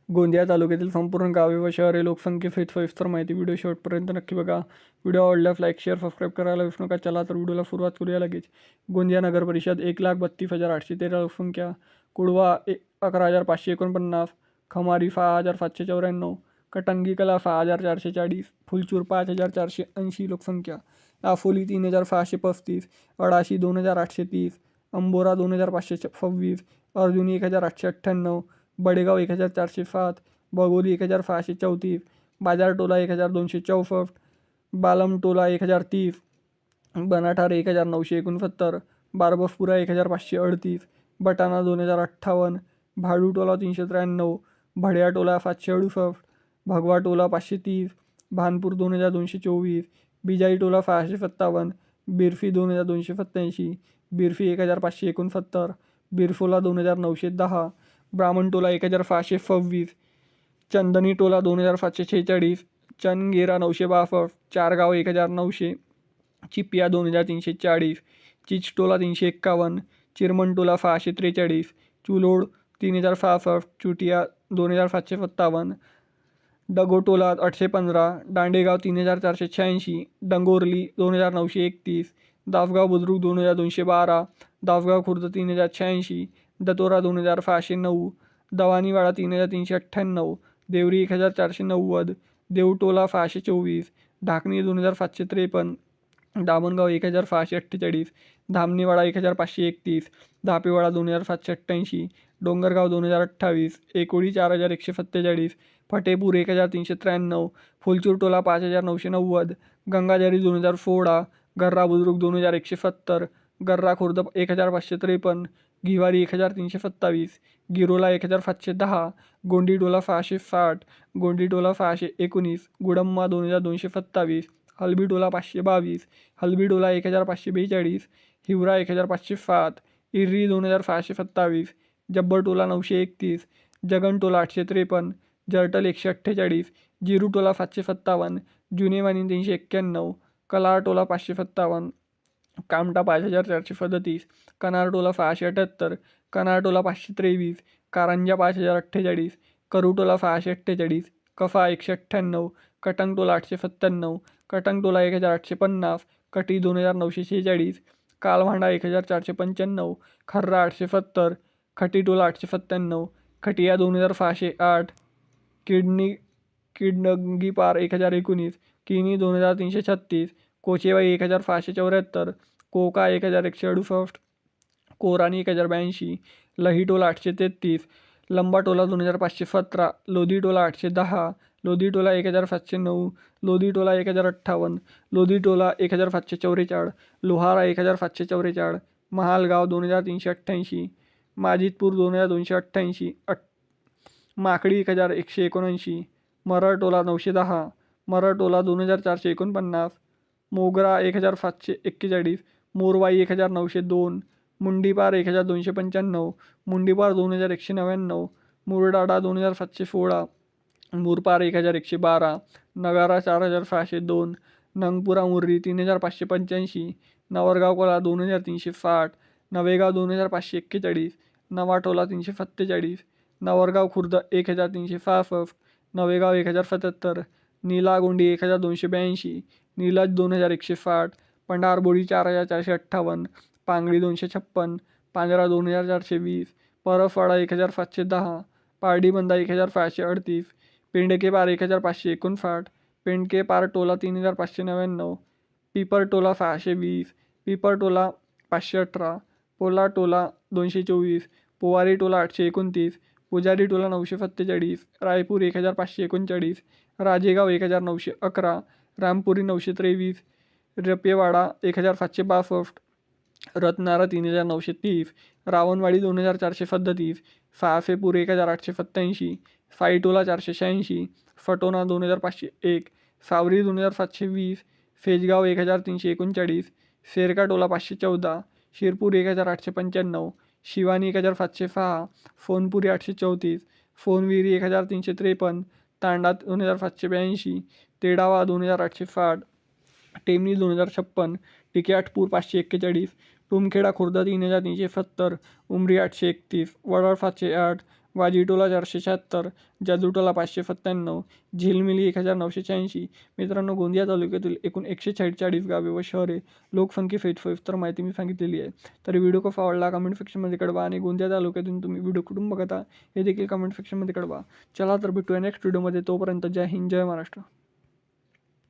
गोंदिया तालुक्यातील संपूर्ण गावे व शहरे लोकसंख्येसहित सविस्तर माहिती व्हिडिओ शेवटपर्यंत नक्की बघा. व्हिडिओ आवडल्यास लाईक शेअर सबस्क्राईब करायला विसरू नका. चला तर व्हिडिओला सुरुवात करूया लगेच. गोंदिया नगर परिषद 1,32,813 लोकसंख्या. कुडवा 11,549. खमारी 6,794. कटंगी कला 6,440. फुलचूर 5,480 लोकसंख्या. आफोली 3,635. अडाशी 2,830. अंबोरा 2,526. अर्जुनी 1,898. बडेगाव 1,407. बगोली 1,634. बाजारटोला 1,264. बालमटोला 1,030. बनाठारे 1,969. बारबसपुरा 1,538. बटाणा 2,058. भाडूटोला 393. भड्याटोला 768. भगवाटोला 530. भानपूर 2,224. बिजाईटोला 657. बिरफी 2,287. बिरफी 1,569. बिरफोला 2,910. ब्राह्मणटोला 1,626. चंदनी टोला 2,746. चनगेरा 962. चारगाव 1,900. चिपिया 2,340. चिचटोला 351. चिरमनटोला 643. चुलोड 3,065. चुटिया 2,757. डगोटोला 815. दांडेगाव 3,486. डंगोरली 2,931. दासगाव बुद्रुक 2,212. दासगाव खुर्द 3,086. दतोरा 2,609. दवानीवाडा 3,398. देवरी 1,490. देवटोला 624. ढाकणी 2,753. दामणगाव 1,648. धामणेवाडा 1,531. धापेवाडा 2,788. डोंगरगाव 2,028. एकोळी 4,147. फटेपूर 1,393. फुलचूर 5,990. गंगाझरी 2,016. गर्रा बुद्रुक 2,170. गर्रा खुर्द 1,553. गिवारी 1,327. गिरोला 1,710. गोंडीटोला 660. गोंडीटोला 619. गुडम्मा 2,227. हलबीटोला 522. हलबीटोला 1,542. हिवरा 1,507. इर्री 2,627. जब्बरटोला 931. जगनटोला 853. जर्टल 148. जिरूटोला 757. जुनेवानी 391. कलारटोला 557. कामटा 5,437. कनारटोला 678. कनारटोला 523. कारंजा 5,048. करूटोला 648. कफा 198. कटंगटोला 897. कटंगटोला 1,850. कटी 2,946. कालभांडा 1,495. खर्रा 870. खटीटोला 897. खटिया 2,608. किडनगीपार 1,019. किनी 2,336. कोचेवाई 1,674. कोका 1,168. कोरानी 1,082. लहीटोला 833. लंबाटोला 2,517. लोधीटोला 810. लोधीटोला 1,709. लोधीटोला 1,058. लोधीटोला 1,744. लोहारा 1,744. महालगाव 2,388. माजिदपूर 2,288. माकडी 1,179. मरळटोला 910. मरळटोला 2,449. मोगरा 1,741. मोरवाई 1,902. मुंडीपार 1,295. मुंडीपार 2,199. मुरडाडा 2,716. मुरपार 1,112. नगारा 4,602. नंगपुरा मुर्री 3,585. नवरगाव कोला 2,360. नवेगाव 2,541. नवाटोला 347. नवरगाव खुर्द 1,366. नवेगाव 1,077. नीलागोंडी 1,282. नीलज 2,160. पंढारबोडी 4,458. पांगडी 256. पांजरा 2,420. परसवाडा 1,710. पारडीबंदा 1,538. पेंडकेपार 1,559. पेंडकेपार टोला 3,599. पिपरटोला 620. पिपरटोला 518. पोलाटोला 224. पोवारी टोला 829. पुजारी टोला 947. रायपूर 1,539. राजेगाव 1,911. रामपुरी 923. रपेवाडा 1,762. रत्नारा 3,930. रावणवाडी 2,437. साफेपूर 1,887. साईटोला 486. फटोना 2,501. सावरी 2,720. फेजगाव 1,339. शेरकाटोला 514. शिरपूर 1,895. शिवानी 1,706. फोनपुरी 834. फोनविरी 1,353. तांडा 2,782. तेडावा 2,860. टेमणी 2,056. टिक्याटपूर 541. टुमखेडा खुर्द 3,370. उमरी 831. वडाळ 708. वाजीटोला 476, जादूटोला 597, झिलमिली 1980. मित्रांनो, गोंदिया तालुक्यातील एकूण 146 गावे व शहरे, लोकसंख्येसहित सविस्तर माहिती मी सांगितलेली आहे. तर व्हिडिओ कसा आवडला कमेंट सेक्शनमध्ये कळवा आणि गोंदिया तालुक्यातून तुम्ही व्हिडिओ कुठून बघता हे देखील कमेंट सेक्शनमध्ये कळवा. चला तर भेटूया नेक्स्ट व्हिडिओमध्ये. तोपर्यंत जय हिंद, जय महाराष्ट्र.